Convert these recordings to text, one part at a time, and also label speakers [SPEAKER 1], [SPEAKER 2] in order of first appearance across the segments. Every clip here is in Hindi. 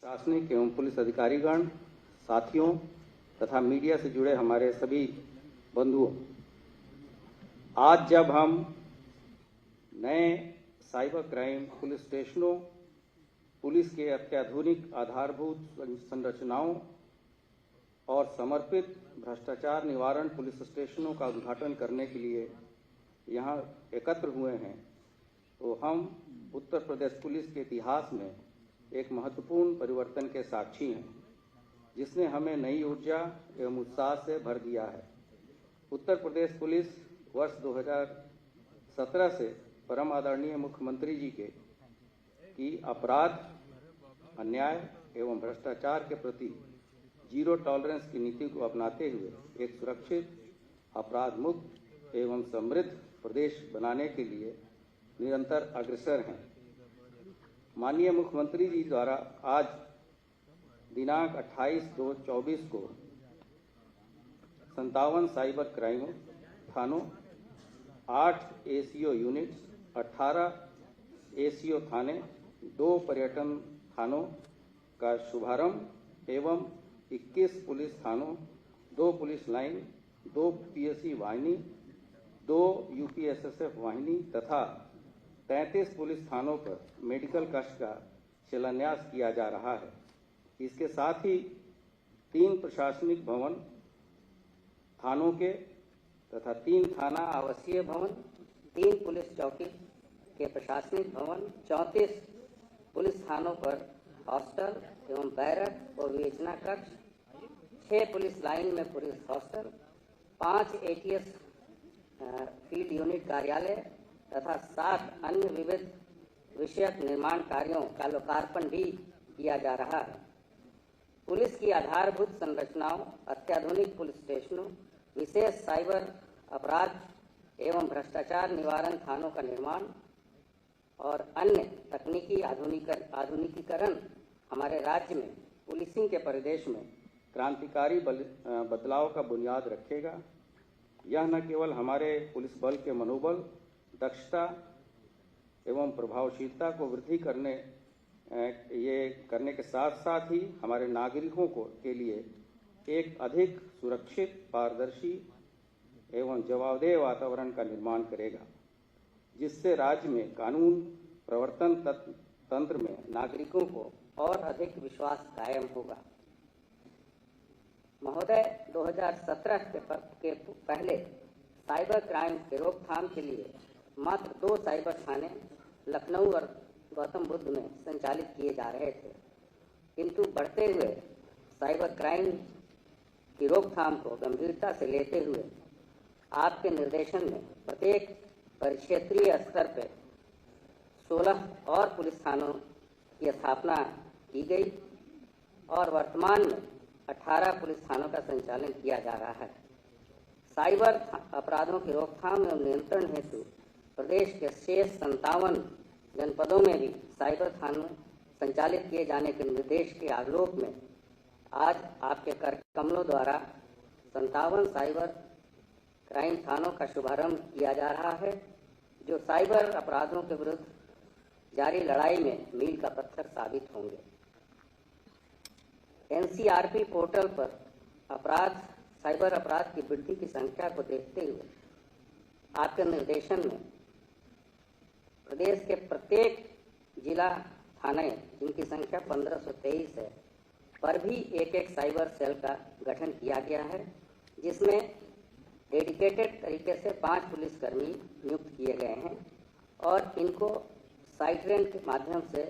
[SPEAKER 1] प्रशासनिक एवं पुलिस अधिकारीगण, साथियों तथा मीडिया से जुड़े हमारे सभी बंधुओं, आज जब हम नए साइबर क्राइम पुलिस स्टेशनों, पुलिस के अत्याधुनिक आधारभूत संरचनाओं और समर्पित भ्रष्टाचार निवारण पुलिस स्टेशनों का उद्घाटन करने के लिए यहाँ एकत्र हुए हैं, तो हम उत्तर प्रदेश पुलिस के इतिहास में एक महत्वपूर्ण परिवर्तन के साक्षी हैं, जिसने हमें नई ऊर्जा एवं उत्साह से भर दिया है। उत्तर प्रदेश पुलिस वर्ष 2017 से परम आदरणीय मुख्यमंत्री जी की अपराध, अन्याय एवं भ्रष्टाचार के प्रति जीरो टॉलरेंस की नीति को अपनाते हुए एक सुरक्षित, अपराध मुक्त एवं समृद्ध प्रदेश बनाने के लिए निरंतर अग्रसर हैं। माननीय मुख्यमंत्री जी द्वारा आज दिनांक 28/2/24 को 57 साइबर क्राइम थानों, 8 एसीओ यूनिट्स, 18 एसीओ थाने, 2 पर्यटन थानों का शुभारंभ एवं 21 पुलिस थानों, 2 पुलिस लाइन, 2 पीएससी वाहिनी, 2 यूपीएसएसएफ वाहिनी तथा 33 पुलिस थानों पर मेडिकल कक्ष का शिलान्यास किया जा रहा है। इसके साथ ही 3 प्रशासनिक भवन थानों के तथा 3 थाना आवासीय भवन, 3 पुलिस चौकी के प्रशासनिक भवन, 34 पुलिस थानों पर हॉस्टल एवं बैरक और विवेचना कक्ष, 6 पुलिस लाइन में police hostel, 5 ATS field unit कार्यालय तथा 7 अन्य विविध विषयक निर्माण कार्यों का लोकार्पण भी किया जा रहा है। पुलिस की आधारभूत संरचनाओं, अत्याधुनिक पुलिस स्टेशनों, विशेष साइबर अपराध एवं भ्रष्टाचार निवारण थानों का निर्माण और अन्य तकनीकी आधुनिकीकरण हमारे राज्य में पुलिसिंग के परिवेश में क्रांतिकारी बदलाव का बुनियाद रखेगा। यह न केवल हमारे पुलिस बल के मनोबल, दक्षता एवं प्रभावशीलता को वृद्धि करने के साथ साथ ही हमारे नागरिकों के लिए एक अधिक सुरक्षित, पारदर्शी एवं जवाबदेह वातावरण का निर्माण करेगा, जिससे राज्य में कानून प्रवर्तन तंत्र में नागरिकों को और अधिक विश्वास कायम होगा। महोदय, 2017 के पहले साइबर क्राइम के रोकथाम के लिए मात्र 2 साइबर थाने लखनऊ और गौतम बुद्ध में संचालित किए जा रहे थे, किंतु बढ़ते हुए साइबर क्राइम की रोकथाम को गंभीरता से लेते हुए आपके निर्देशन में प्रत्येक परिक्षेत्रीय स्तर पर 16 और पुलिस थानों की स्थापना की गई और वर्तमान में 18 पुलिस थानों का संचालन किया जा रहा है। साइबर अपराधों की रोकथाम एवं नियंत्रण हेतु प्रदेश के शेष 57 जनपदों में भी साइबर थाने संचालित किए जाने के निर्देश के आलोक में आज आपके कर कमलों द्वारा 57 साइबर क्राइम थानों का शुभारंभ किया जा रहा है, जो साइबर अपराधों के विरुद्ध जारी लड़ाई में मील का पत्थर साबित होंगे। एनसीआरपी पोर्टल पर साइबर अपराध की वृद्धि की संख्या को देखते हुए आपके निर्देशन में प्रदेश के प्रत्येक जिला थाने, जिनकी संख्या 1523 है, पर भी एक साइबर सेल का गठन किया गया है, जिसमें डेडिकेटेड तरीके से 5 पुलिसकर्मी नियुक्त किए गए हैं और इनको साइट्रेन के माध्यम से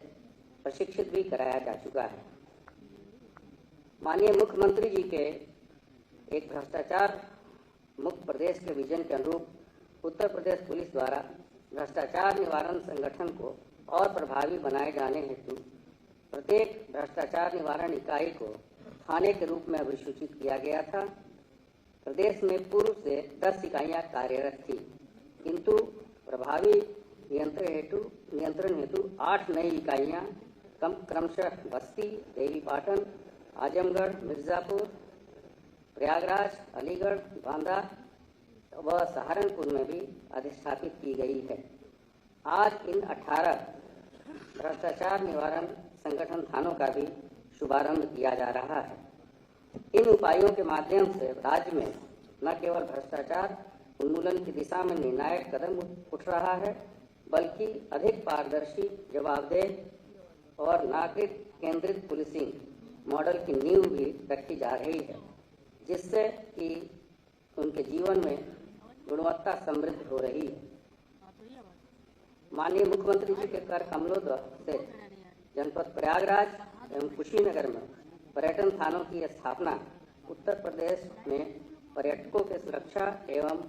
[SPEAKER 1] प्रशिक्षित भी कराया जा चुका है। माननीय मुख्यमंत्री जी के एक भ्रष्टाचार मुक्त प्रदेश के विजन के अनुरूप उत्तर प्रदेश पुलिस द्वारा भ्रष्टाचार निवारण संगठन को और प्रभावी बनाए जाने हेतु प्रत्येक भ्रष्टाचार निवारण इकाई को थाने के रूप में अभिसूचित किया गया था। प्रदेश में पूर्व से 10 इकाइयां कार्यरत थी, किंतु प्रभावी नियंत्रण हेतु 8 नई इकाइयां क्रमशः बस्ती, देवीपाटन, आजमगढ़, मिर्जापुर, प्रयागराज, अलीगढ़, बांदा व सहारनपुर में भी अधिष्ठापित की गई है। आज इन 18 भ्रष्टाचार निवारण संगठन थानों का भी
[SPEAKER 2] शुभारंभ किया जा रहा है। इन उपायों के माध्यम से राज्य में न केवल भ्रष्टाचार उन्मूलन की दिशा में निर्णायक कदम उठ रहा है, बल्कि अधिक पारदर्शी, जवाबदेह और नागरिक केंद्रित पुलिसिंग मॉडल की नींव भी रखी जा रही है, जिससे कि उनके जीवन में गुणवत्ता समृद्ध हो रही है। माननीय मुख्यमंत्री जी के कर कमलों से जनपद प्रयागराज एवं कुशीनगर में पर्यटन थानों की स्थापना उत्तर प्रदेश में पर्यटकों के सुरक्षा एवं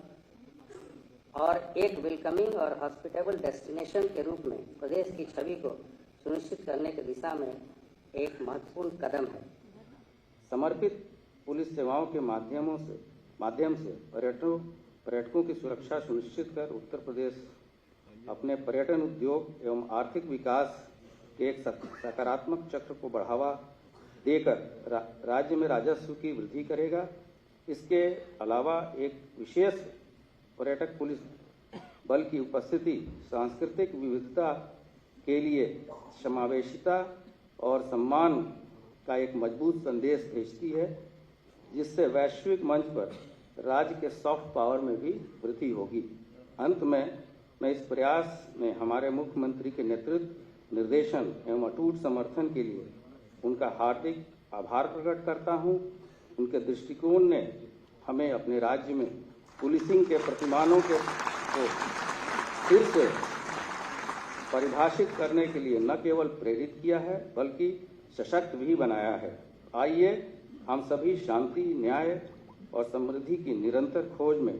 [SPEAKER 2] और एक वेलकमिंग और हॉस्पिटेबल डेस्टिनेशन के रूप में प्रदेश की छवि को सुनिश्चित करने की दिशा में एक महत्वपूर्ण कदम है।
[SPEAKER 1] समर्पित पुलिस सेवाओं के माध्यम से पर्यटकों की सुरक्षा सुनिश्चित कर उत्तर प्रदेश अपने पर्यटन उद्योग एवं आर्थिक विकास के एक सकारात्मक चक्र को बढ़ावा देकर राज्य में राजस्व की वृद्धि करेगा। इसके अलावा एक विशेष पर्यटक पुलिस बल की उपस्थिति सांस्कृतिक विविधता के लिए समावेशिता और सम्मान का एक मजबूत संदेश भेजती है, जिससे वैश्विक मंच पर राज्य के सॉफ्ट पावर में भी वृद्धि होगी। अंत में मैं इस प्रयास में हमारे मुख्यमंत्री के नेतृत्व, निर्देशन एवं अटूट समर्थन के लिए उनका हार्दिक आभार प्रकट करता हूं। उनके दृष्टिकोण ने हमें अपने राज्य में पुलिसिंग के प्रतिमानों को फिर से परिभाषित करने के लिए न केवल प्रेरित किया है, बल्कि सशक्त भी बनाया है। आइए हम सभी शांति, न्याय और समृद्धि की निरंतर खोज में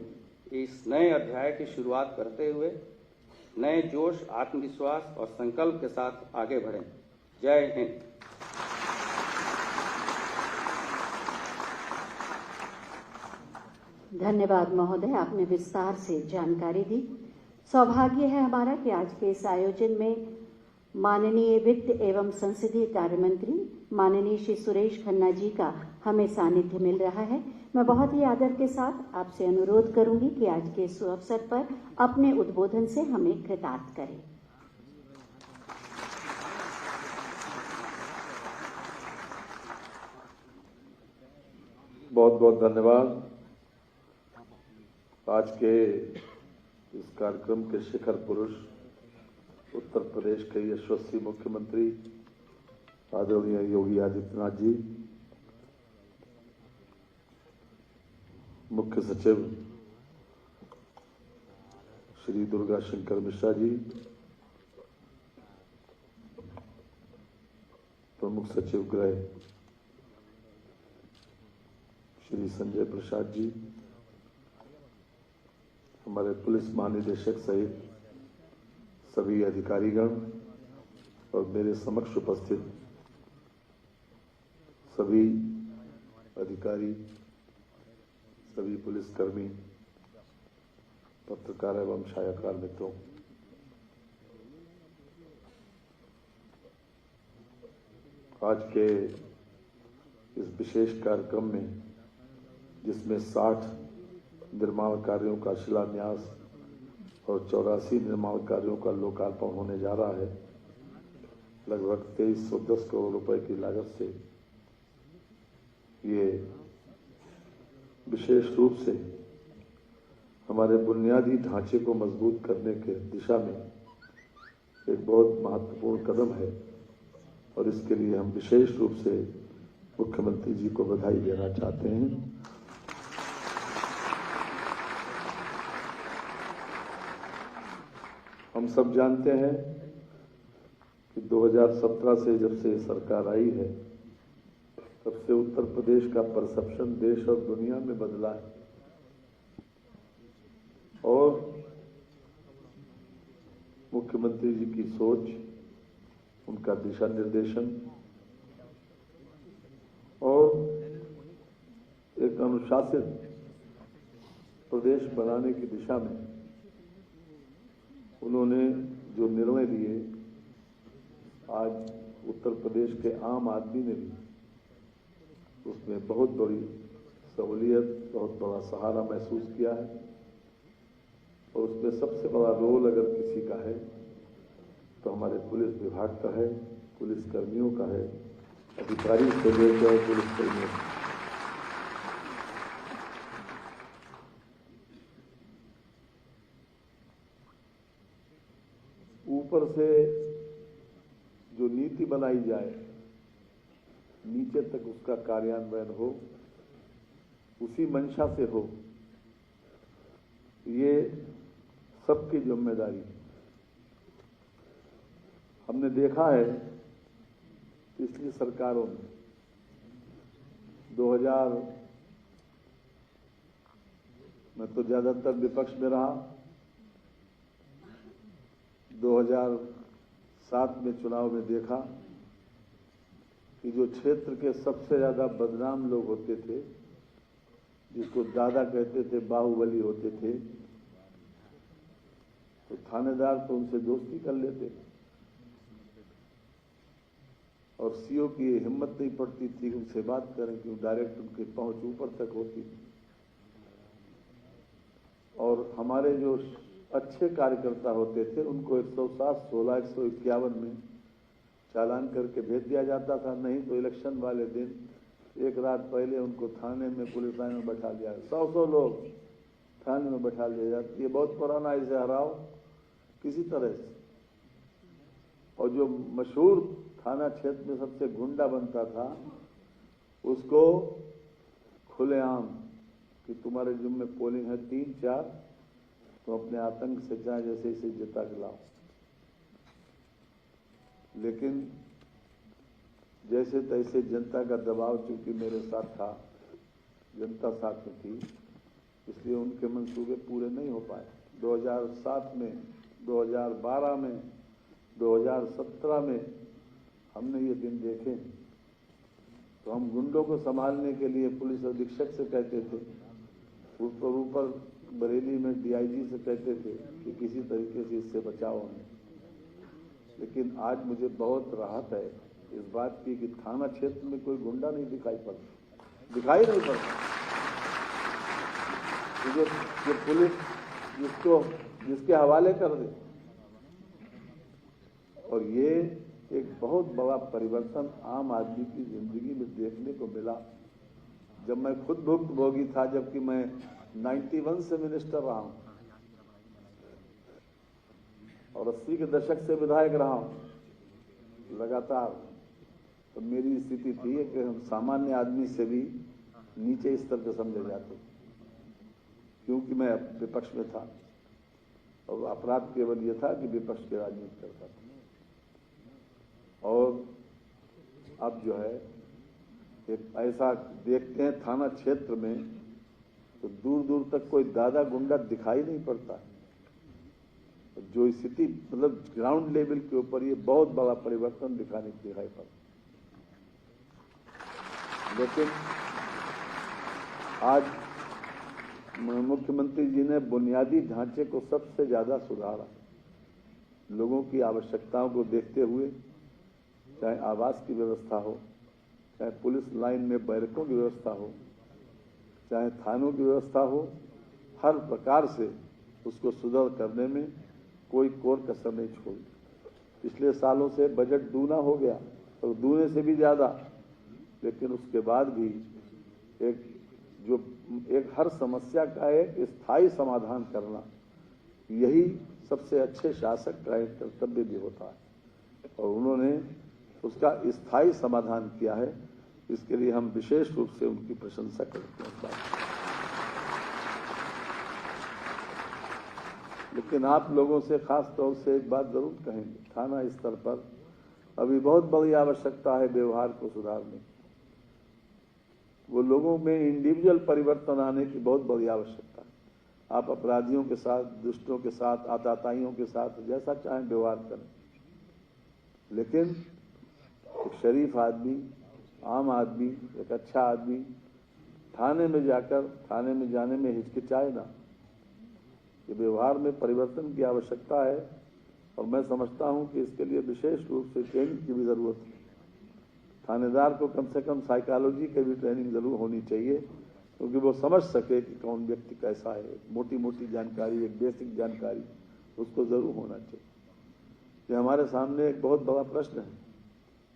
[SPEAKER 1] इस नए अध्याय की शुरुआत करते हुए नए जोश, आत्मविश्वास और संकल्प के साथ आगे बढ़ें। जय हिंद।
[SPEAKER 3] धन्यवाद महोदय, आपने विस्तार से जानकारी दी। सौभाग्य है हमारा कि आज के इस आयोजन में माननीय वित्त एवं संसदीय कार्य मंत्री माननीय श्री सुरेश खन्ना जी का हमें सानिध्य मिल रहा है। मैं बहुत ही आदर के साथ आपसे अनुरोध करूंगी कि आज के इस अवसर पर अपने उद्बोधन से हमें कृतार्थ करें।
[SPEAKER 4] बहुत बहुत धन्यवाद। आज के इस कार्यक्रम के शिखर पुरुष उत्तर प्रदेश के यशस्वी मुख्यमंत्री आदरणीय योगी आदित्यनाथ जी, मुख्य सचिव श्री दुर्गा शंकर मिश्रा जी, प्रमुख सचिव गृह श्री संजय प्रसाद जी, हमारे पुलिस महानिदेशक सहित सभी अधिकारीगण और मेरे समक्ष उपस्थित सभी अधिकारी, सभी पुलिसकर्मी, पत्रकार एवं छायाकार मित्रों, आज के इस विशेष कार्यक्रम में जिसमें 60 निर्माण कार्यों का शिलान्यास और 84 निर्माण कार्यों का लोकार्पण होने जा रहा है, लगभग 2310 करोड़ रुपए की लागत से ये विशेष रूप से हमारे बुनियादी ढांचे को मजबूत करने के दिशा में एक बहुत महत्वपूर्ण कदम है और इसके लिए हम विशेष रूप से मुख्यमंत्री जी को बधाई देना चाहते हैं। हम सब जानते हैं कि 2017 से जब से सरकार आई है, तब से उत्तर प्रदेश का परसेप्शन देश और दुनिया में बदला है और मुख्यमंत्री जी की सोच, उनका दिशा निर्देशन और एक अनुशासित प्रदेश बनाने की दिशा में उन्होंने जो निर्णय लिए, आज उत्तर प्रदेश के आम आदमी ने भी उसमें बहुत बड़ी सहूलियत, बहुत बड़ा सहारा महसूस किया है और उसमें सबसे बड़ा रोल अगर किसी का है तो हमारे पुलिस विभाग का है, पुलिस कर्मियों का है अधिकारी से लेकर पुलिस कर्मियों, ऊपर से जो नीति बनाई जाए नीचे तक उसका कार्यान्वयन हो, उसी मंशा से हो, ये सबकी जिम्मेदारी है। हमने देखा है पिछली सरकारों में 2000 में तो ज्यादातर विपक्ष में रहा, 2007 में चुनाव में देखा कि जो क्षेत्र के सबसे ज्यादा बदनाम लोग होते थे, जिसको दादा कहते थे, बाहुबली होते थे, तो थानेदार तो उनसे दोस्ती कर लेते और सीओ की हिम्मत नहीं पड़ती थी उनसे बात करें, क्यों डायरेक्ट उनकी पहुंच ऊपर तक होती। और हमारे जो अच्छे कार्यकर्ता होते थे उनको 107, 16, 151 में चालान करके भेज दिया जाता था, नहीं तो इलेक्शन वाले दिन एक रात पहले उनको थाने में, पुलिस लाइन में बैठा लिया। 100 लोग थाने में बैठा लिया जाते। ये बहुत पुराना इसे हराओ किसी तरह से। और जो मशहूर थाना क्षेत्र में सबसे गुंडा बनता था, उसको खुलेआम कि तुम्हारे जिम्मे पोलिंग है 3-4, तो अपने आतंक से चाहे जैसे इसे जिता के लाओ। लेकिन जैसे तैसे जनता का दबाव चूंकि मेरे साथ था, जनता साथ में थी, इसलिए उनके मंसूबे पूरे नहीं हो पाए। 2007 में, 2012 में, 2017 में हमने ये दिन देखे। तो हम गुंडों को संभालने के लिए पुलिस अधीक्षक से कहते थे, ऊपर बरेली में डीआईजी से कहते थे कि किसी तरीके से इससे बचाओ हमें। लेकिन आज मुझे बहुत राहत है इस बात की कि थाना क्षेत्र में कोई गुंडा नहीं दिखाई नहीं पड़ता। जो पुलिस जिसके हवाले कर दे। और ये एक बहुत बड़ा परिवर्तन आम आदमी की जिंदगी में देखने को मिला। जब मैं खुद भुक्तभोगी था, जबकि मैं 91 से मिनिस्टर रहा हूं और 80 के दशक से विधायक रहा हूं लगातार, तो मेरी स्थिति थी कि हम सामान्य आदमी से भी नीचे स्तर पर समझे जाते, क्योंकि मैं विपक्ष में था और अपराध केवल यह था कि विपक्ष की राजनीति करता था। और अब जो है एक ऐसा देखते हैं थाना क्षेत्र में, तो दूर दूर तक कोई दादा गुंडा दिखाई नहीं पड़ता। जो स्थिति मतलब ग्राउंड लेवल के ऊपर ये बहुत बड़ा परिवर्तन दिखाई पड़ता। लेकिन आज मुख्यमंत्री जी ने बुनियादी ढांचे को सबसे ज्यादा सुधारा। लोगों की आवश्यकताओं को देखते हुए, चाहे आवास की व्यवस्था हो, चाहे पुलिस लाइन में बैरकों की व्यवस्था हो, चाहे थानों की व्यवस्था हो, हर प्रकार से उसको सुदृढ़ करने में कोई कोर कसर नहीं छोड़ी। पिछले सालों से बजट दूना हो गया और दूने से भी ज्यादा, लेकिन उसके बाद भी एक हर समस्या का एक स्थायी समाधान करना, यही सबसे अच्छे शासक का एक कर्तव्य भी होता है। और उन्होंने उसका स्थायी समाधान किया है, इसके लिए हम विशेष रूप से उनकी प्रशंसा करते हैं। लेकिन आप लोगों से खास तौर से एक बात जरूर कहेंगे, थाना स्तर पर अभी बहुत बड़ी आवश्यकता है व्यवहार को सुधारने। वो लोगों में इंडिविजुअल परिवर्तन आने की बहुत बड़ी आवश्यकता है। आप अपराधियों के साथ, दुष्टों के साथ, आताताइयों के साथ जैसा चाहें व्यवहार करें, लेकिन एक शरीफ आदमी, आम आदमी, एक अच्छा आदमी थाने में जाने में हिचकिचाए ना। ये व्यवहार में परिवर्तन की आवश्यकता है और मैं समझता हूं कि इसके लिए विशेष रूप से ट्रेनिंग की भी जरूरत है। थानेदार को कम से कम साइकोलॉजी की भी ट्रेनिंग जरूर होनी चाहिए, क्योंकि वो समझ सके कि कौन व्यक्ति कैसा है। मोटी मोटी जानकारी, एक बेसिक जानकारी उसको जरूर होना चाहिए। ये हमारे सामने एक बहुत बड़ा प्रश्न है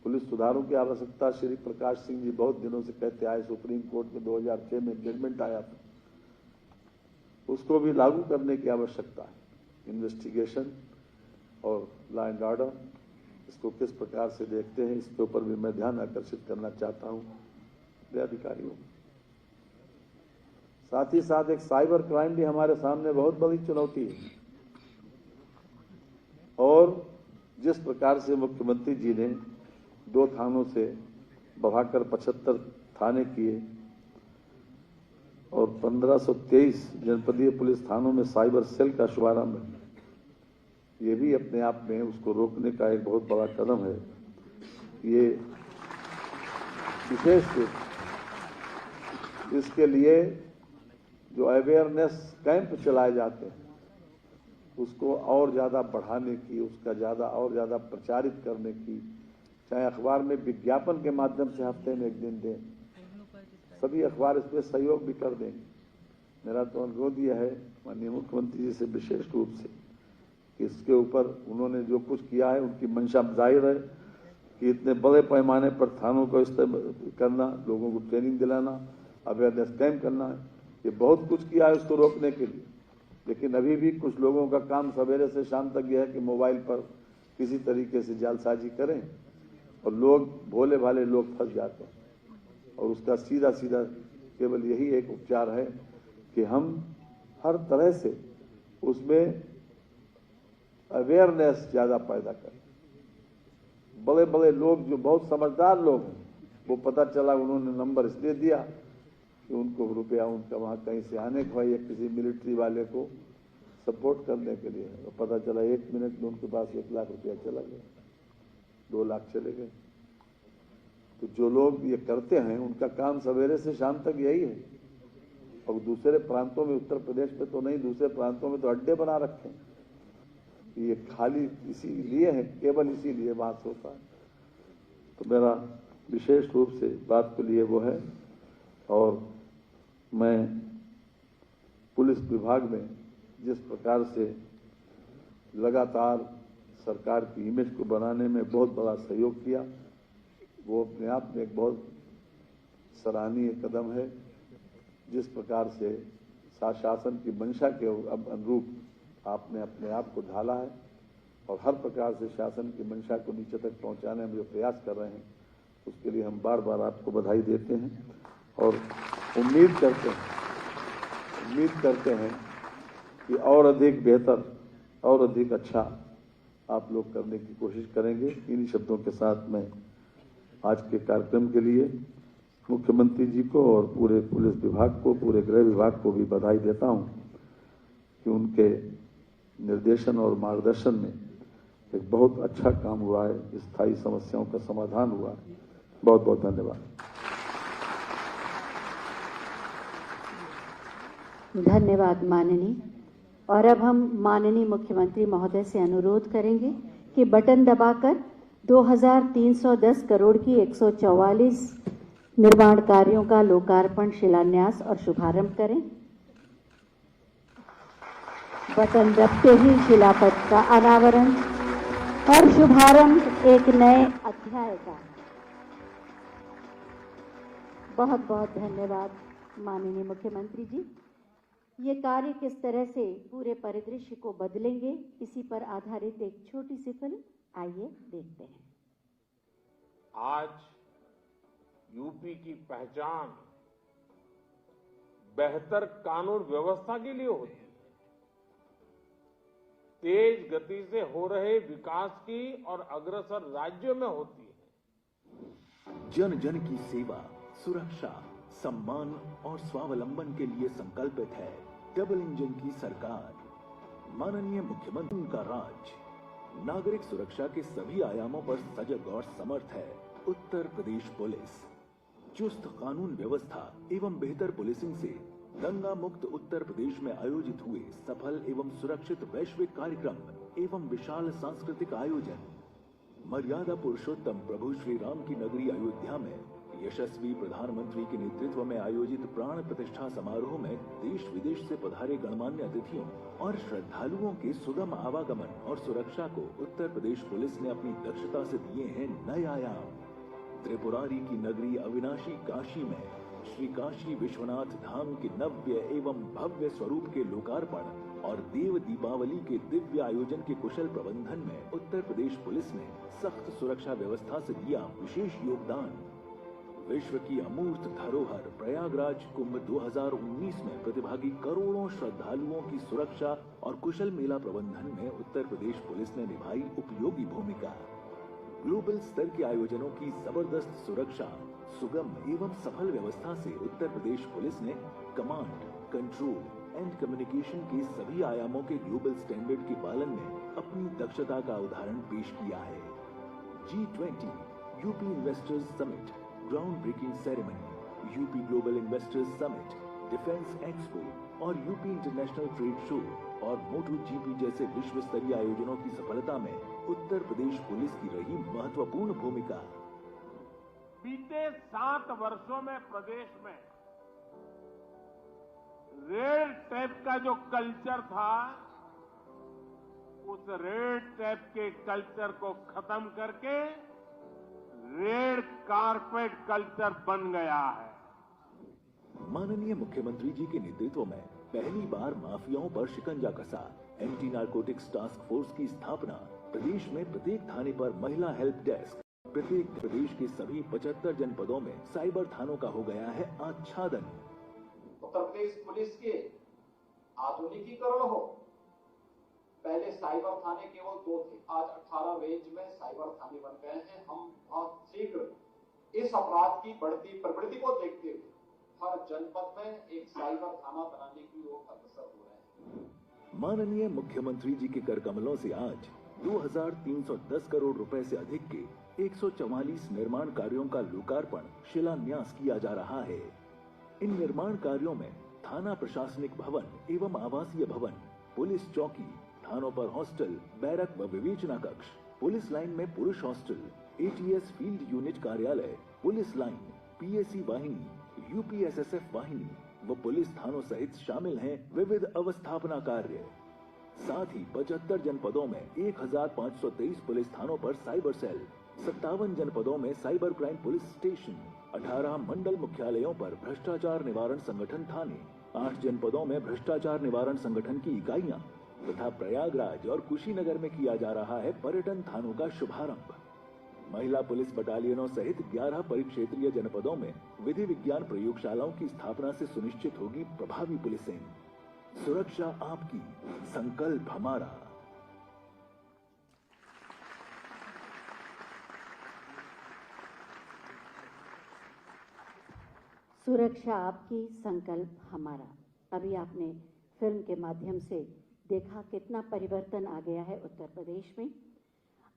[SPEAKER 4] पुलिस सुधारों की आवश्यकता श्री प्रकाश सिंह जी बहुत दिनों से कहते आए। सुप्रीम कोर्ट में 2006 में जजमेंट आया था, उसको भी लागू करने की आवश्यकता है। इन्वेस्टिगेशन और लॉ एंड ऑर्डर, इसको किस प्रकार से देखते हैं, इसके ऊपर भी मैं ध्यान आकर्षित करना चाहता हूं अपने अधिकारियों। साथ ही साथ एक साइबर क्राइम भी हमारे सामने बहुत बड़ी चुनौती है, और जिस प्रकार से मुख्यमंत्री जी ने 2 थानों से बढ़ाकर 75 थाने किए और 1523 जनपदीय पुलिस थानों में साइबर सेल का शुभारंभ है, ये भी अपने आप में उसको रोकने का एक बहुत बड़ा कदम है। ये विशेष रूप इसके लिए जो अवेयरनेस कैंप चलाए जाते हैं उसको और ज़्यादा बढ़ाने की, उसका और ज़्यादा प्रचारित करने की, चाहे अखबार में विज्ञापन के माध्यम से हफ्ते में 1 दिन दें, सभी अखबार इसमें सहयोग भी कर देंगे। मेरा तो अनुरोध यह है माननीय मुख्यमंत्री जी से विशेष रूप से कि इसके ऊपर उन्होंने जो कुछ किया है, उनकी मंशा जाहिर है कि इतने बड़े पैमाने पर थानों को इस्तेमाल करना, लोगों को ट्रेनिंग दिलाना, अवेयरनेस कैंप करना है, ये बहुत कुछ किया है उसको रोकने के लिए। लेकिन अभी भी कुछ लोगों का काम सवेरे से शाम तक यह है कि मोबाइल पर किसी तरीके से जालसाजी करें और लोग, भोले भाले लोग फंस जाते हैं। और उसका सीधा सीधा केवल यही एक उपचार है कि हम हर तरह से उसमें अवेयरनेस ज्यादा पैदा करें। बड़े बड़े लोग जो बहुत समझदार लोग हैं, वो पता चला उन्होंने नंबर इसलिए दिया कि उनको रुपया उनका वहां कहीं से आने का या किसी मिलिट्री वाले को सपोर्ट करने के लिए, तो पता चला 1 मिनट में उनके पास 1 लाख रुपया चला गया, 2 लाख चले गए। तो जो लोग ये करते हैं उनका काम सवेरे से शाम तक यही है। और दूसरे प्रांतों में, उत्तर प्रदेश में तो नहीं, दूसरे प्रांतों में तो अड्डे बना रखे हैं। ये खाली इसीलिए है, केवल इसीलिए वहां से होता है। तो मेरा विशेष रूप से बात के लिए वो है। और मैं पुलिस विभाग में जिस प्रकार से लगातार सरकार की इमेज को बनाने में बहुत बड़ा सहयोग किया, वो अपने आप में एक बहुत सराहनीय कदम है। जिस प्रकार से शासन की मंशा के अनुरूप आपने अपने आप को ढाला है और हर प्रकार से शासन की मंशा को नीचे तक पहुंचाने में जो प्रयास कर रहे हैं, उसके लिए हम बार बार आपको बधाई देते हैं और उम्मीद करते हैं कि और अधिक बेहतर और अधिक अच्छा आप लोग करने की कोशिश करेंगे। इन्हीं शब्दों के साथ मैं आज के कार्यक्रम के लिए मुख्यमंत्री जी को और पूरे पुलिस विभाग को, पूरे गृह विभाग को भी बधाई देता हूं कि उनके निर्देशन और मार्गदर्शन में एक बहुत अच्छा काम हुआ है, स्थायी समस्याओं का समाधान हुआ है। बहुत बहुत धन्यवाद।
[SPEAKER 3] धन्यवाद माननीय। और अब हम माननीय मुख्यमंत्री महोदय से अनुरोध करेंगे कि बटन दबाकर 2310 करोड़ की 144 निर्माण कार्यों का लोकार्पण, शिलान्यास और शुभारंभ करें। बटन दबते ही शिलापट का अनावरण और शुभारंभ एक नए अध्याय का। बहुत बहुत धन्यवाद माननीय मुख्यमंत्री जी। ये कार्य किस तरह से पूरे परिदृश्य को बदलेंगे, इसी पर आधारित एक छोटी सी फिल्म आइए देखते हैं।
[SPEAKER 5] आज यूपी की पहचान बेहतर कानून व्यवस्था के लिए होती है। तेज गति से हो रहे विकास की और अग्रसर राज्यों में होती है।
[SPEAKER 6] जन जन की सेवा, सुरक्षा, सम्मान और स्वावलंबन के लिए संकल्पित है डबल इंजन की सरकार। माननीय मुख्यमंत्री का राज नागरिक सुरक्षा के सभी आयामों पर सजग और समर्थ है। उत्तर प्रदेश पुलिस चुस्त कानून व्यवस्था एवं बेहतर पुलिसिंग से दंगा मुक्त उत्तर प्रदेश में आयोजित हुए सफल एवं सुरक्षित वैश्विक कार्यक्रम एवं विशाल सांस्कृतिक आयोजन मर्यादा पुरुषोत्तम प्रभु श्री राम की नगरी अयोध्या में यशस्वी प्रधानमंत्री के नेतृत्व में आयोजित प्राण प्रतिष्ठा समारोह में देश विदेश से पधारे गणमान्य अतिथियों और श्रद्धालुओं के सुगम आवागमन और सुरक्षा को उत्तर प्रदेश पुलिस ने अपनी दक्षता से दिए हैं नए आयाम। त्रिपुरारी की नगरी अविनाशी काशी में श्री काशी विश्वनाथ धाम के नव्य एवं भव्य स्वरूप के लोकार्पण और देव दीपावली के दिव्य आयोजन के कुशल प्रबंधन में उत्तर प्रदेश पुलिस ने सख्त सुरक्षा व्यवस्था से दिया विशेष योगदान। विश्व की अमूर्त धरोहर प्रयागराज कुंभ 2019 में प्रतिभागी करोड़ों श्रद्धालुओं की सुरक्षा और कुशल मेला प्रबंधन में उत्तर प्रदेश पुलिस ने निभाई उपयोगी भूमिका। ग्लोबल स्तर के आयोजनों की जबरदस्त सुरक्षा, सुगम एवं सफल व्यवस्था से उत्तर प्रदेश पुलिस ने कमांड, कंट्रोल एंड कम्युनिकेशन के सभी आयामों के ग्लोबल स्टैंडर्ड के पालन में अपनी दक्षता का उदाहरण पेश किया है। G20 UP investors summit, ground breaking ceremony, UP global investors summit, defence expo और यूपी इंटरनेशनल ट्रेड शो और मोटो जीपी जैसे विश्व स्तरीय आयोजनों की सफलता में उत्तर प्रदेश पुलिस की रही महत्वपूर्ण भूमिका।
[SPEAKER 5] बीते 7 वर्षों में प्रदेश में रेड टेप का जो कल्चर था, उस रेड टेप के कल्चर को खत्म करके रेड कारपेट कल्चर बन गया है।
[SPEAKER 6] माननीय मुख्यमंत्री जी के नेतृत्व में पहली बार माफियाओं पर शिकंजा कसा। एंटी नारकोटिक्स टास्क फोर्स की स्थापना, प्रदेश में प्रत्येक थाने पर महिला हेल्प डेस्क, प्रत्येक प्रदेश के सभी 75 जनपदों में साइबर थानों का हो गया है आच्छादन।
[SPEAKER 7] उत्तर प्रदेश पुलिस के आधुनिकीकरण हो। पहले साइबर थाने केवल 2 थे, आज 18 रेंज में साइबर थाने बन गए हैं। हम बहुत शीघ्र इस अपराध की बढ़ती प्रवृत्ति को देखते हुए हर जनपद में एक साइबर थाना बनाने की ओर अग्रसर हो रहे हैं।
[SPEAKER 6] माननीय मुख्यमंत्री जी के कर कमलों से आज 2310 करोड़ रुपए से अधिक के 144 निर्माण कार्यों का लोकार्पण, शिलान्यास किया जा रहा है। इन निर्माण कार्यों में थाना प्रशासनिक भवन एवं आवासीय भवन, पुलिस चौकी, थानों पर हॉस्टल, बैरक व विवेचना कक्ष, पुलिस लाइन में पुरुष हॉस्टल, एटीएस फील्ड यूनिट कार्यालय, पुलिस लाइन, पीएसी वाहिनी, यूपीएसएसएफ वाहिनी व पुलिस थानों सहित शामिल हैं विविध अवस्थापना कार्य। साथ ही 75 जनपदों में 1523 पुलिस थानों पर साइबर सेल, 57 जनपदों में साइबर क्राइम पुलिस स्टेशन, 18 मंडल मुख्यालयों पर भ्रष्टाचार निवारण संगठन थाने, 8 जनपदों में भ्रष्टाचार निवारण संगठन की इकाइयां तथा प्रयागराज और कुशीनगर में किया जा रहा है पर्यटन थानों का शुभारंभ। महिला पुलिस बटालियनों सहित 11 परिक्षेत्रीय जनपदों में विधि विज्ञान प्रयोगशालाओं की स्थापना से सुनिश्चित होगी प्रभावी पुलिसिंग। सुरक्षा आपकी, संकल्प हमारा।
[SPEAKER 3] सुरक्षा आपकी, संकल्प हमारा। अभी आपने फिल्म के माध्यम से देखा कितना परिवर्तन आ गया है उत्तर प्रदेश में।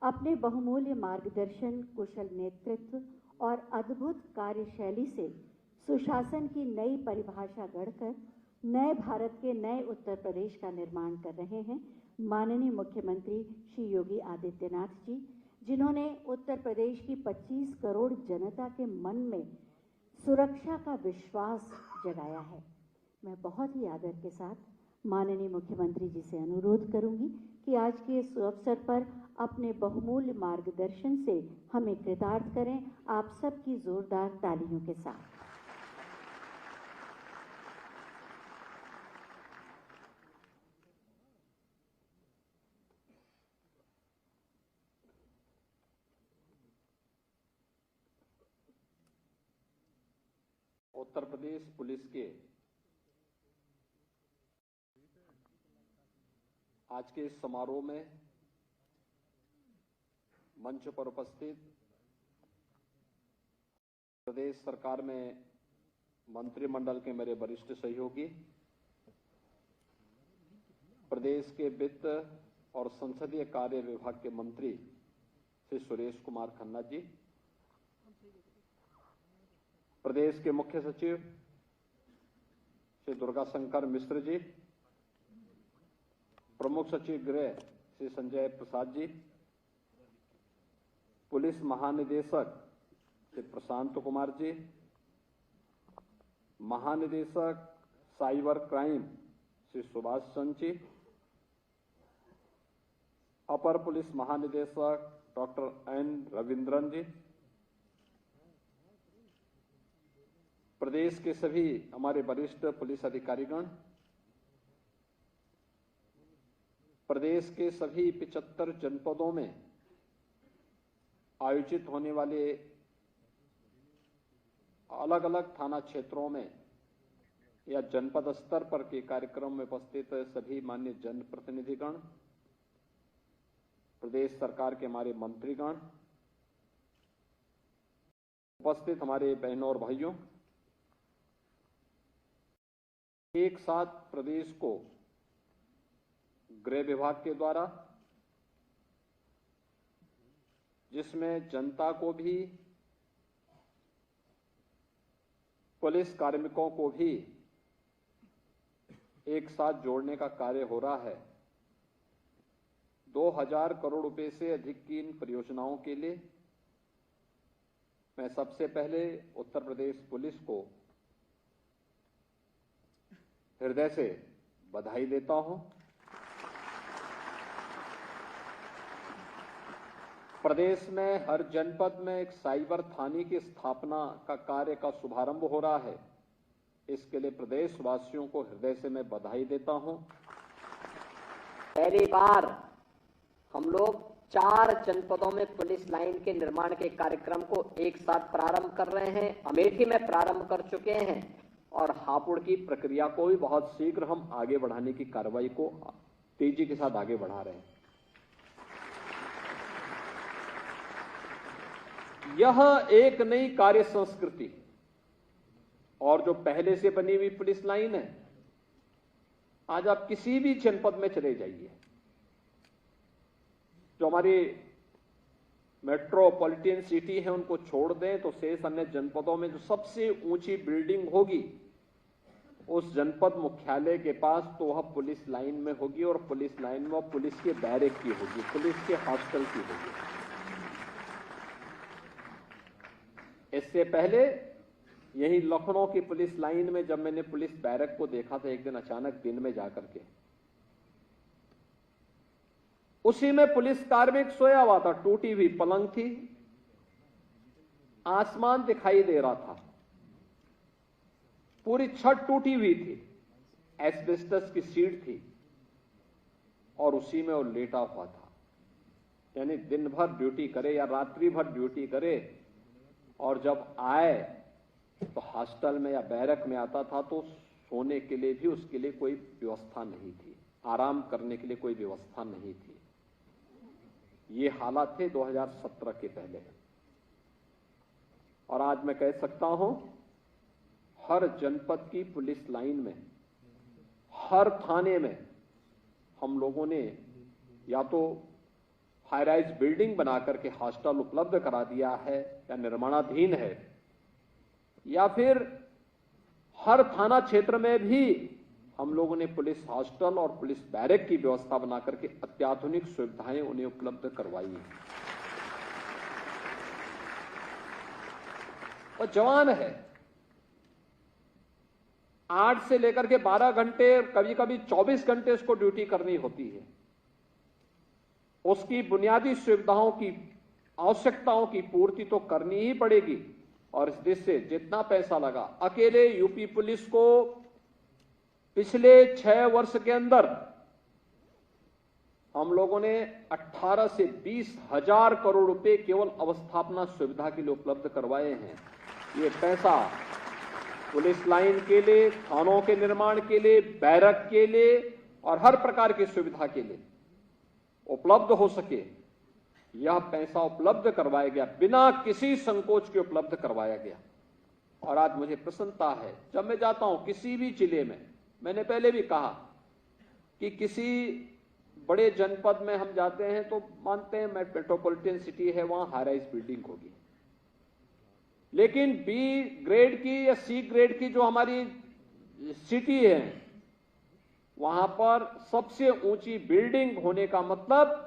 [SPEAKER 3] अपने बहुमूल्य मार्गदर्शन, कुशल नेतृत्व और अद्भुत कार्यशैली से सुशासन की नई परिभाषा गढ़कर नए भारत के नए उत्तर प्रदेश का निर्माण कर रहे हैं माननीय मुख्यमंत्री श्री योगी आदित्यनाथ जी, जिन्होंने उत्तर प्रदेश की 25 करोड़ जनता के मन में सुरक्षा का विश्वास जगाया है। मैं बहुत ही आदर के साथ माननीय मुख्यमंत्री जी से अनुरोध करूंगी कि आज के इस अवसर पर अपने बहुमूल्य मार्गदर्शन से हमें कृतार्थ करें, आप सबकी जोरदार तालियों के साथ।
[SPEAKER 1] उत्तर प्रदेश पुलिस के आज के इस समारोह में मंच पर उपस्थित प्रदेश सरकार में मंत्रिमंडल के मेरे वरिष्ठ सहयोगी, प्रदेश के वित्त और संसदीय कार्य विभाग के मंत्री श्री सुरेश कुमार खन्ना जी, प्रदेश के मुख्य सचिव श्री दुर्गा शंकर मिश्र जी, प्रमुख सचिव गृह श्री संजय प्रसाद जी, पुलिस महानिदेशक
[SPEAKER 8] श्री प्रशांत कुमार जी, महानिदेशक साइबर क्राइम श्री सुभाष चंद्र जी, अपर पुलिस महानिदेशक डॉक्टर एन रविंद्रन जी, प्रदेश के सभी हमारे वरिष्ठ पुलिस अधिकारीगण, प्रदेश के सभी 75 जनपदों में आयोजित होने वाले अलग अलग थाना क्षेत्रों में या जनपद स्तर पर के कार्यक्रम में उपस्थित सभी माननीय जनप्रतिनिधिगण, प्रदेश सरकार के हमारे मंत्रीगण, उपस्थित हमारे बहनों और भाइयों, एक साथ प्रदेश को गृह विभाग के द्वारा, जिसमें जनता को भी, पुलिस कार्मिकों को भी एक साथ जोड़ने का कार्य हो रहा है। 2000 करोड़ रुपए से अधिक की इन परियोजनाओं के लिए मैं सबसे पहले उत्तर प्रदेश पुलिस को हृदय से बधाई देता हूं। प्रदेश में हर जनपद में एक साइबर थाने की स्थापना का कार्य का शुभारंभ हो रहा है। इसके लिए प्रदेशवासियों को हृदय से मैं बधाई देता हूं।
[SPEAKER 2] पहली बार हम लोग 4 जनपदों में पुलिस लाइन के निर्माण के कार्यक्रम को एक साथ प्रारंभ कर रहे हैं। अमेठी में प्रारंभ कर चुके हैं और हापुड़ की प्रक्रिया को भी बहुत शीघ्र हम आगे बढ़ाने की कार्रवाई को तेजी के साथ आगे बढ़ा रहे हैं। यह एक नई कार्य संस्कृति और जो पहले से बनी हुई पुलिस लाइन है, आज आप किसी भी जनपद में चले जाइए, जो हमारी मेट्रोपॉलिटन सिटी है उनको छोड़ दें तो शेष अन्य जनपदों में जो सबसे ऊंची बिल्डिंग होगी उस जनपद मुख्यालय के पास तो वह पुलिस लाइन में होगी और पुलिस लाइन में पुलिस के बैरक की होगी, पुलिस के हॉस्टल की होगी। इससे पहले यही लखनऊ की पुलिस लाइन में जब मैंने पुलिस बैरक को देखा था एक दिन अचानक दिन में जाकर के, उसी में पुलिस कार्मिक सोया हुआ था, टूटी हुई पलंग थी, आसमान दिखाई दे रहा था, पूरी छत टूटी हुई थी, एस्बेस्टस की सीट थी और उसी में वो लेटा हुआ था। यानी दिन भर ड्यूटी करे या रात्रि भर ड्यूटी करे और जब आए तो हॉस्टल में या बैरक में आता था तो सोने के लिए भी उसके लिए कोई व्यवस्था नहीं थी, आराम करने के लिए कोई व्यवस्था नहीं थी। ये हालात थे 2017 के पहले। और आज मैं कह सकता हूं हर जनपद की पुलिस लाइन में, हर थाने में हम लोगों ने या तो हाई राइज बिल्डिंग बनाकर के हॉस्टल उपलब्ध करा दिया है या निर्माणाधीन है, या फिर हर थाना क्षेत्र में भी हम लोगों ने पुलिस हॉस्टल और पुलिस बैरक की व्यवस्था बनाकर के अत्याधुनिक सुविधाएं उन्हें उपलब्ध करवाई हैं। और जवान है 8 से लेकर के 12 घंटे, कभी कभी 24 घंटे उसको ड्यूटी करनी होती है। उसकी बुनियादी सुविधाओं की, आवश्यकताओं की पूर्ति तो करनी ही पड़ेगी। और इस देश से जितना पैसा लगा, अकेले यूपी पुलिस को पिछले 6 वर्ष के अंदर हम लोगों ने 18 से 20 हजार करोड़ रुपए केवल अवस्थापना सुविधा के लिए उपलब्ध करवाए हैं। ये पैसा पुलिस लाइन के लिए, थानों के निर्माण के लिए, बैरक के लिए और हर प्रकार की सुविधा के लिए उपलब्ध हो सके, यह पैसा उपलब्ध करवाया गया, बिना किसी संकोच के उपलब्ध करवाया गया। और आज मुझे प्रसन्नता है, जब मैं जाता हूं किसी भी जिले में, मैंने पहले भी कहा कि किसी बड़े जनपद में हम जाते हैं तो मानते हैं मेट्रोपॉलिटन सिटी है, वहां हाई राइज बिल्डिंग होगी, लेकिन बी ग्रेड की या सी ग्रेड की जो हमारी सिटी है, वहां पर सबसे ऊंची बिल्डिंग होने का मतलब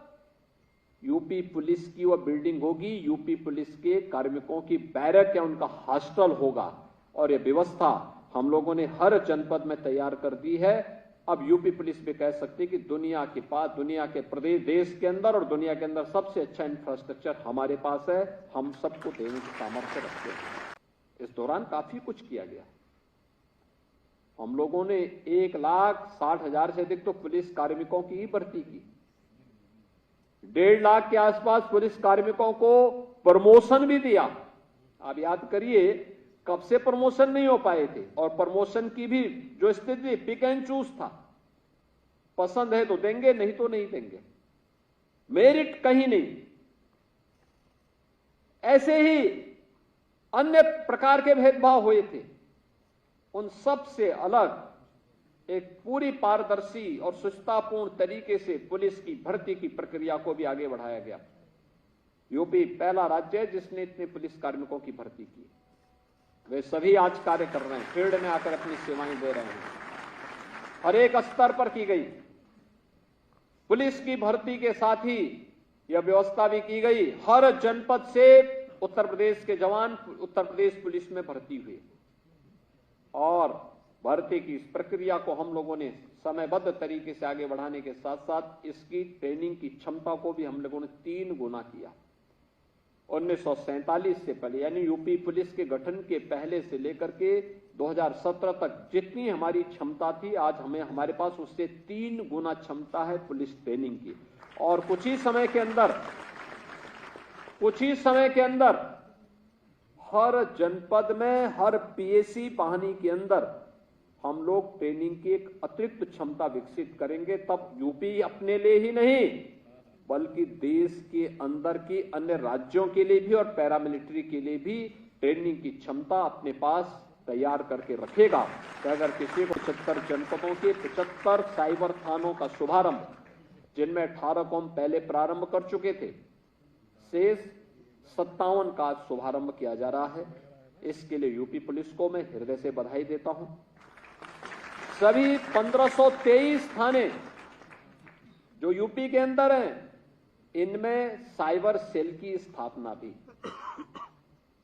[SPEAKER 8] यूपी पुलिस की वह बिल्डिंग होगी, यूपी पुलिस के कार्मिकों की बैरक या उनका हॉस्टल होगा। और यह व्यवस्था हम लोगों ने हर जनपद में तैयार कर दी है। अब यूपी पुलिस भी कह सकती है कि दुनिया के प्रदेश, देश के अंदर और दुनिया के अंदर सबसे अच्छा इंफ्रास्ट्रक्चर हमारे पास है, हम सबको देने की सामर्थ्य रखते हैं। इस दौरान काफी कुछ किया गया। हम लोगों ने 1,60,000 से अधिक तो पुलिस कार्मिकों की ही भर्ती की। 1.5 लाख के आसपास पुलिस कार्मिकों को प्रमोशन भी दिया। आप याद करिए कब से प्रमोशन नहीं हो पाए थे, और प्रमोशन की भी जो स्थिति पिक एंड चूज था, पसंद है तो देंगे, नहीं तो नहीं देंगे, मेरिट कहीं नहीं। ऐसे ही अन्य प्रकार के भेदभाव हुए थे, उन सब से अलग एक पूरी पारदर्शी और सुचितापूर्ण तरीके से पुलिस की भर्ती की प्रक्रिया को भी आगे बढ़ाया गया। यूपी पहला राज्य है जिसने इतने पुलिस कार्मिकों की भर्ती की। वे सभी आज कार्य कर रहे हैं, फील्ड में आकर अपनी सेवाएं दे रहे हैं। हर एक स्तर पर की गई पुलिस की भर्ती के साथ ही यह व्यवस्था भी की गई, हर जनपद से उत्तर प्रदेश के जवान उत्तर प्रदेश पुलिस में भर्ती हुए। और भर्ती की इस प्रक्रिया को हम लोगों ने समयबद्ध तरीके से आगे बढ़ाने के साथ साथ इसकी ट्रेनिंग की क्षमता को भी हम लोगों ने 3 गुना किया। 1947 से पहले यानी यूपी पुलिस के गठन के पहले से लेकर के 2017 तक जितनी हमारी क्षमता थी, आज हमारे पास उससे 3 गुना क्षमता है पुलिस ट्रेनिंग की। और कुछ ही समय के अंदर हर जनपद में, हर पीएसी पाहनी के अंदर हम लोग ट्रेनिंग की एक अतिरिक्त क्षमता विकसित करेंगे। तब यूपी अपने लिए ही नहीं बल्कि देश के अंदर की अन्य राज्यों के लिए भी और पैरामिलिट्री के लिए भी ट्रेनिंग की क्षमता अपने पास तैयार करके रखेगा। तो अगर किसी को 75 जनपदों के 75 साइबर थानों का शुभारंभ, जिनमें 18 को हम पहले प्रारंभ कर चुके थे, शेष 57 का शुभारंभ किया जा रहा है। इसके लिए यूपी पुलिस को मैं हृदय से बधाई देता हूं। सभी 1523 थाने जो यूपी के अंदर हैं, इनमें साइबर सेल की स्थापना भी।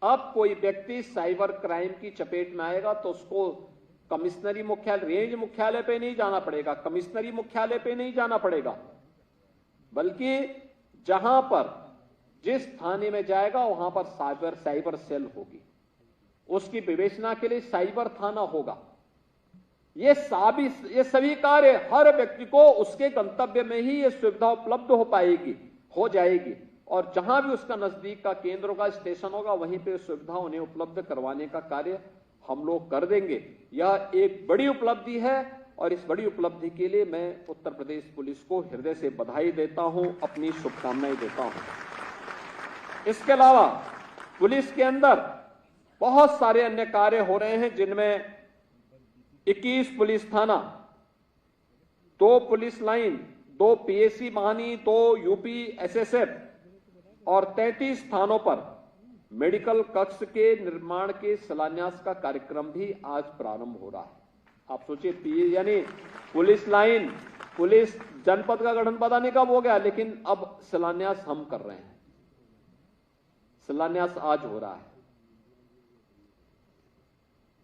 [SPEAKER 8] अब कोई व्यक्ति साइबर क्राइम की चपेट में आएगा तो उसको कमिश्नरी मुख्यालय, रेंज मुख्यालय पे नहीं जाना पड़ेगा, कमिश्नरी मुख्यालय पे नहीं जाना पड़ेगा, बल्कि जहां पर जिस थाने में जाएगा वहां पर साइबर सेल होगी। उसकी विवेचना के लिए साइबर थाना होगा। ये सभी कार्य हर व्यक्ति को उसके गंतव्य में ही ये सुविधा उपलब्ध हो जाएगी। और जहां भी उसका नजदीक का केंद्र होगा, स्टेशन होगा, वहीं पे सुविधा उन्हें उपलब्ध करवाने का कार्य हम लोग कर देंगे। यह एक बड़ी उपलब्धि है और इस बड़ी उपलब्धि के लिए मैं उत्तर प्रदेश पुलिस को हृदय से बधाई देता हूं, अपनी शुभकामनाएं देता हूं। इसके अलावा पुलिस के अंदर बहुत सारे अन्य कार्य हो रहे हैं, जिनमें 21 पुलिस थाना, 2 पुलिस लाइन, 2 पीएसी पाहनी, 2 यूपी एसएसएफ और 33 स्थानों पर मेडिकल कक्ष के निर्माण के शिलान्यास का कार्यक्रम भी आज प्रारंभ हो रहा है। आप सोचिए, यानी पुलिस लाइन, पुलिस जनपद का गठन पता नहीं कब हो गया, लेकिन अब शिलान्यास हम कर रहे हैं। शिलान्यास आज हो रहा है।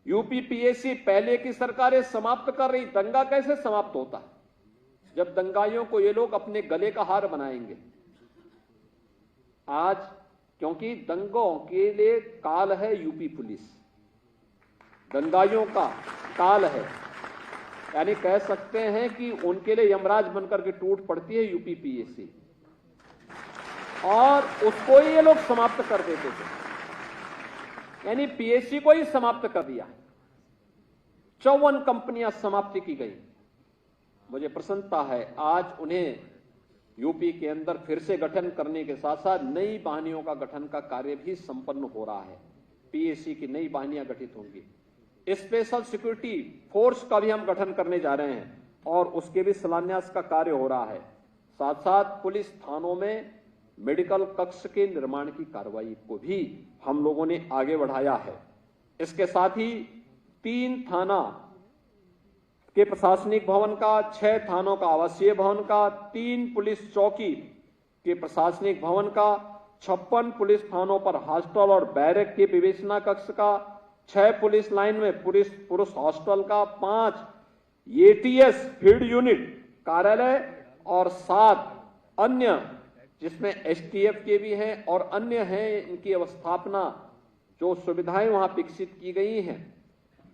[SPEAKER 8] यूपी पीएसी पहले की सरकारें समाप्त कर रही। दंगा कैसे समाप्त होता है? जब दंगाइयों को ये लोग अपने गले का हार बनाएंगे। आज क्योंकि दंगों के लिए काल है यूपी पुलिस, दंगाइयों का काल है, यानी कह सकते हैं कि उनके लिए यमराज बनकर के टूट पड़ती है यूपी पीएसी, और उसको ही ये लोग समाप्त कर देते थे। यानी पीएसी को ही समाप्त कर दिया। 54 कंपनियां समाप्ति की गई। मुझे प्रसन्नता है आज उन्हें यूपी के अंदर फिर से गठन करने के साथ साथ नई वाहिनियों का गठन का कार्य भी संपन्न हो रहा है। पीएसी की नई वाहिनियां गठित होंगी। स्पेशल सिक्योरिटी फोर्स का भी हम गठन करने जा रहे हैं और उसके भी शिलान्यास का कार्य हो रहा है। साथ साथ पुलिस थानों में मेडिकल कक्ष के निर्माण की कार्रवाई को भी हम लोगों ने आगे बढ़ाया है। इसके साथ ही 3 थाना के प्रशासनिक भवन का, 6 थानों का आवासीय भवन का, 3 पुलिस चौकी के प्रशासनिक भवन का, 56 पुलिस थानों पर हॉस्टल और बैरक के विवेचना कक्ष का, 6 पुलिस लाइन में पुरुष हॉस्टल का, 5 एटीएस फील्ड यूनिट कार्यालय और 7 अन्य जिसमें एसटीएफ के भी हैं और अन्य हैं, इनकी अवस्थापना जो सुविधाएं वहां विकसित की गई हैं,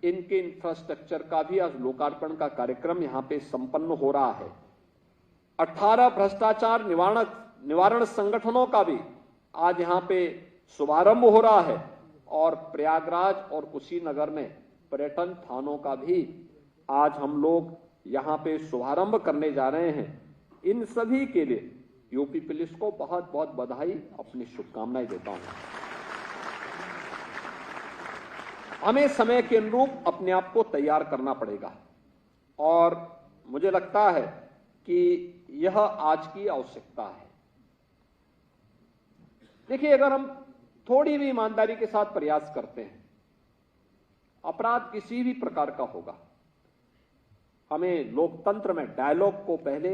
[SPEAKER 8] इनके इंफ्रास्ट्रक्चर का भी आज लोकार्पण का कार्यक्रम यहां पे संपन्न हो रहा है। 18 भ्रष्टाचार निवारण संगठनों का भी आज यहां पे शुभारंभ हो रहा है और प्रयागराज और कुशीनगर में पर्यटन थानों का भी आज हम लोग यहां पे शुभारंभ करने जा रहे हैं। इन सभी के लिए यूपी पुलिस को बहुत बहुत बधाई, अपनी शुभकामनाएं देता हूं। हमें समय के अनुरूप अपने आप को तैयार करना पड़ेगा और मुझे लगता है कि यह आज की आवश्यकता है। देखिए, अगर हम थोड़ी भी ईमानदारी के साथ प्रयास करते हैं, अपराध किसी भी प्रकार का होगा, हमें लोकतंत्र में डायलॉग को पहले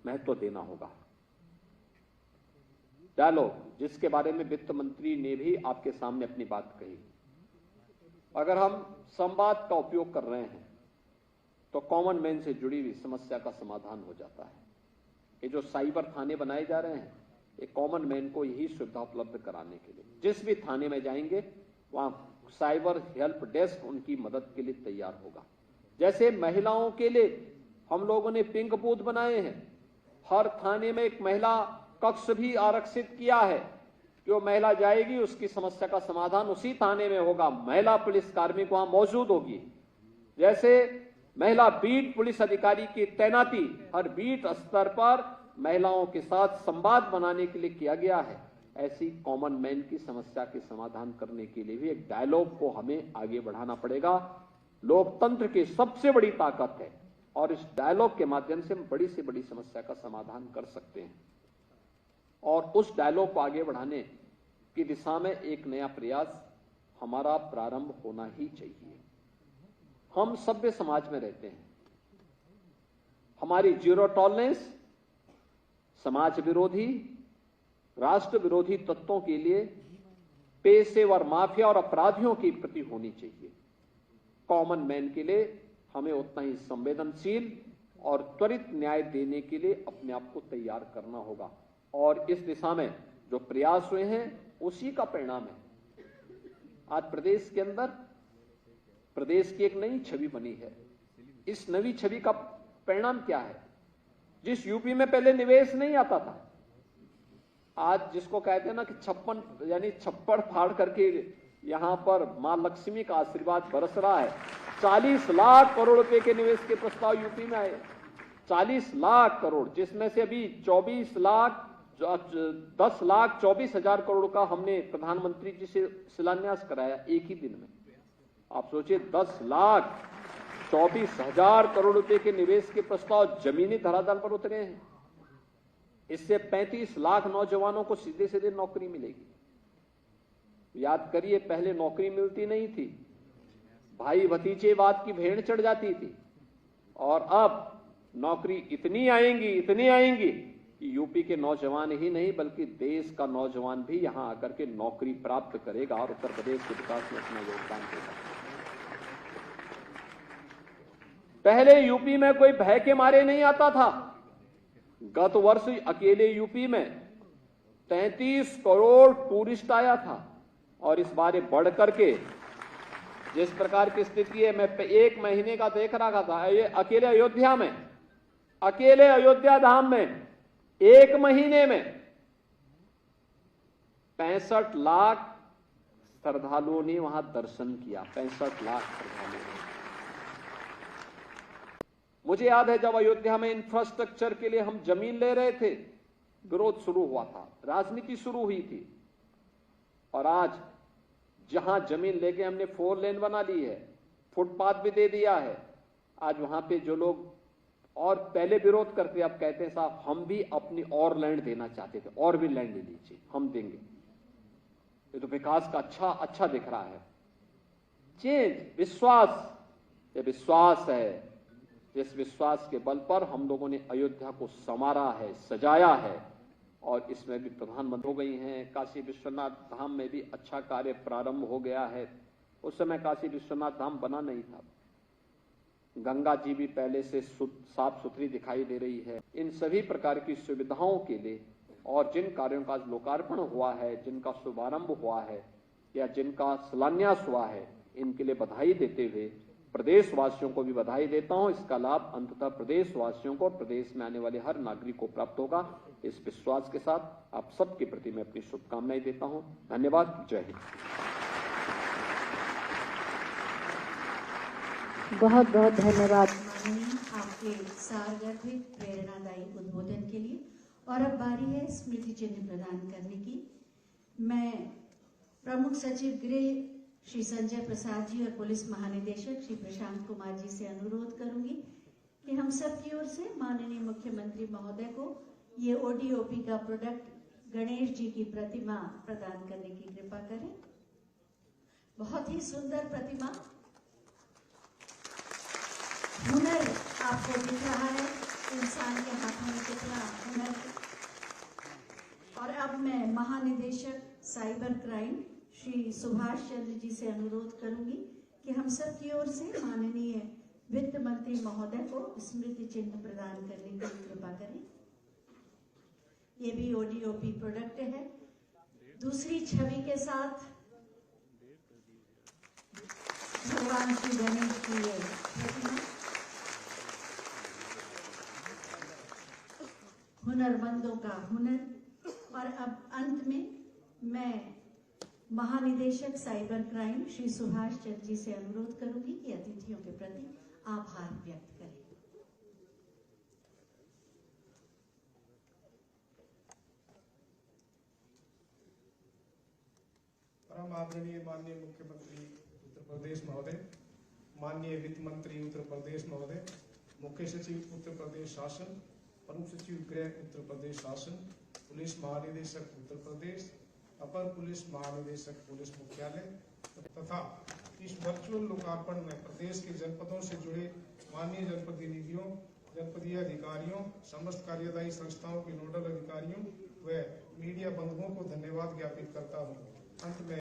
[SPEAKER 8] महत्व देना होगा। डायलॉग, जिसके बारे में वित्त मंत्री ने भी आपके सामने अपनी बात कही। अगर हम संवाद का उपयोग कर रहे हैं तो कॉमन मैन से जुड़ी हुई समस्या का समाधान हो जाता है। ये जो साइबर थाने बनाए जा रहे हैं, ये कॉमन मैन को यही सुविधा उपलब्ध कराने के लिए, जिस भी थाने में जाएंगे वहां साइबर हेल्प डेस्क उनकी मदद के लिए तैयार होगा। जैसे महिलाओं के लिए हम लोगों ने पिंक बूथ बनाए हैं, हर थाने में एक महिला कक्ष भी आरक्षित किया है। जो महिला जाएगी उसकी समस्या का समाधान उसी थाने में होगा, महिला पुलिस कार्मिक वहां मौजूद होगी। जैसे महिला बीट पुलिस अधिकारी की तैनाती हर बीट स्तर पर महिलाओं के साथ संवाद बनाने के लिए किया गया है, ऐसी कॉमन मैन की समस्या के समाधान करने के लिए भी एक डायलॉग को हमें आगे बढ़ाना पड़ेगा। लोकतंत्र की सबसे बड़ी ताकत है और इस डायलॉग के माध्यम से हम बड़ी से बड़ी समस्या का समाधान कर सकते हैं और उस डायलॉग को आगे बढ़ाने की दिशा में एक नया प्रयास हमारा प्रारंभ होना ही चाहिए। हम सभ्य समाज में रहते हैं, हमारी जीरो टॉलरेंस समाज विरोधी, राष्ट्र विरोधी तत्वों के लिए, पेशेवर माफिया और अपराधियों के प्रति होनी चाहिए। कॉमन मैन के लिए हमें उतना ही संवेदनशील और त्वरित न्याय देने के लिए अपने आप को तैयार करना होगा और इस दिशा में जो प्रयास हुए हैं उसी का परिणाम है। आज प्रदेश के अंदर प्रदेश की एक नई छवि बनी है। इस नई छवि का परिणाम क्या है? जिस यूपी में पहले निवेश नहीं आता था, आज जिसको कहते हैं ना कि 56 यानी छप्पड़ फाड़ करके यहां पर मां लक्ष्मी का आशीर्वाद बरस रहा है। 40 लाख करोड़ रुपए के निवेश के प्रस्ताव यूपी में आए, 40 लाख करोड़, जिसमें से अभी 10 लाख 24 हजार करोड़ का हमने प्रधानमंत्री जी से शिलान्यास कराया एक ही दिन में। आप सोचिए, 10 लाख 24 हजार करोड़ रुपए के निवेश के प्रस्ताव जमीनी धरातल पर उतरे हैं। इससे 35 लाख नौजवानों को सीधे सीधे नौकरी मिलेगी। याद करिए, पहले नौकरी मिलती नहीं थी, भाई भतीजेवाद की भेड़ चढ़ जाती थी और अब नौकरी इतनी आएंगी कि यूपी के नौजवान ही नहीं बल्कि देश का नौजवान भी यहां आकर के नौकरी प्राप्त करेगा और उत्तर प्रदेश के विकास में अपना योगदान देगा। पहले यूपी में कोई भय के मारे नहीं आता था। गत वर्ष अकेले यूपी में 33 करोड़ टूरिस्ट आया था और इस बार बढ़ करके जिस प्रकार की स्थिति है, मैं 1 महीने का देख रहा था, ये अकेले अयोध्या में, अकेले अयोध्या धाम में 1 महीने में 65 लाख श्रद्धालुओं ने वहां दर्शन किया। 65 लाख श्रद्धालुओं। मुझे याद है जब अयोध्या में इंफ्रास्ट्रक्चर के लिए हम जमीन ले रहे थे, विरोध शुरू हुआ था, राजनीति शुरू हुई थी और आज जहां जमीन लेके हमने 4 लेन बना ली है, फुटपाथ भी दे दिया है, आज वहां पे जो लोग और पहले विरोध करते, अब कहते हैं साहब हम भी अपनी और लैंड देना चाहते थे, और भी लैंड ले लीजिए, हम देंगे। ये तो विकास का अच्छा दिख रहा है। चेंज, विश्वास, ये विश्वास है जिस विश्वास के बल पर हम लोगों ने अयोध्या को संवारा है, सजाया है और इसमें भी प्रधानमंत्री हो गई हैं। काशी विश्वनाथ धाम में भी अच्छा कार्य प्रारंभ हो गया है। उस समय काशी विश्वनाथ धाम बना नहीं था। गंगा जी भी पहले से साफ सुथरी दिखाई दे रही है। इन सभी प्रकार की सुविधाओं के लिए और जिन कार्यों का लोकार्पण हुआ है, जिनका शुभारंभ हुआ है या जिनका शिलान्यास हुआ है, इनके लिए बधाई देते हुए प्रदेशवासियों को भी बधाई देता हूं। इसका लाभ अंततः प्रदेशवासियों को, प्रदेश में आने वाले हर नागरिक को प्राप्त होगा। इस विश्वास के साथ आप सबके प्रति मैं अपनी शुभकामनाएं देता हूं। धन्यवाद। जय हिंद।
[SPEAKER 3] बहुत बहुत धन्यवाद माननीय आपके सारगर्भित प्रेरणादायी उद्बोधन के लिए। और अब बारी है स्मृति चिन्ह प्रदान करने की। मैं प्रमुख सचिव गृह श्री संजय प्रसाद जी और पुलिस महानिदेशक श्री प्रशांत कुमार जी से अनुरोध करूंगी कि हम सब की ओर से माननीय मुख्यमंत्री महोदय को ये ओडीओपी का प्रोडक्ट गणेश जी की प्रतिमा प्रदान करने की कृपा करें। बहुत ही सुंदर प्रतिमा, हुनर आपको दिख रहा है, इंसान के हाथों में कितना हुनर। और अब मैं महानिदेशक साइबर क्राइम श्री सुभाष चंद्र जी से अनुरोध करूंगी कि हम सब की ओर से माननीय वित्त मंत्री महोदय को स्मृति चिन्ह प्रदान करने की कृपा करें। ये भी ओडीओपी प्रोडक्ट है। दूसरी छवि के साथ भगवान श्री गणेश की ये प्रतिमा, हुनरमंदों का हुनर। और अब अंत में मैं महानिदेशक साइबर क्राइम श्री सुभाष चंद्र जी से अनुरोध करूंगी कि अतिथियों के प्रति आभार व्यक्त करें।
[SPEAKER 9] परम आदरणीय माननीय मुख्यमंत्री उत्तर प्रदेश महोदय, माननीय वित्त मंत्री उत्तर प्रदेश महोदय, मुख्य सचिव उत्तर प्रदेश शासन, प्रमुख सचिव गृह उत्तर प्रदेश शासन, पुलिस महानिदेशक उत्तर प्रदेश, अपर पुलिस महानिदेशक पुलिस मुख्यालय तथा इस वर्चुअल लोकार्पण में प्रदेश के जनपदों से जुड़े माननीय जनप्रतिनिधियों, जनपदीय अधिकारियों, समस्त कार्यदायी संस्थाओं के नोडल अधिकारियों व मीडिया बंधुओं को धन्यवाद ज्ञापित करता हूँ। अंत में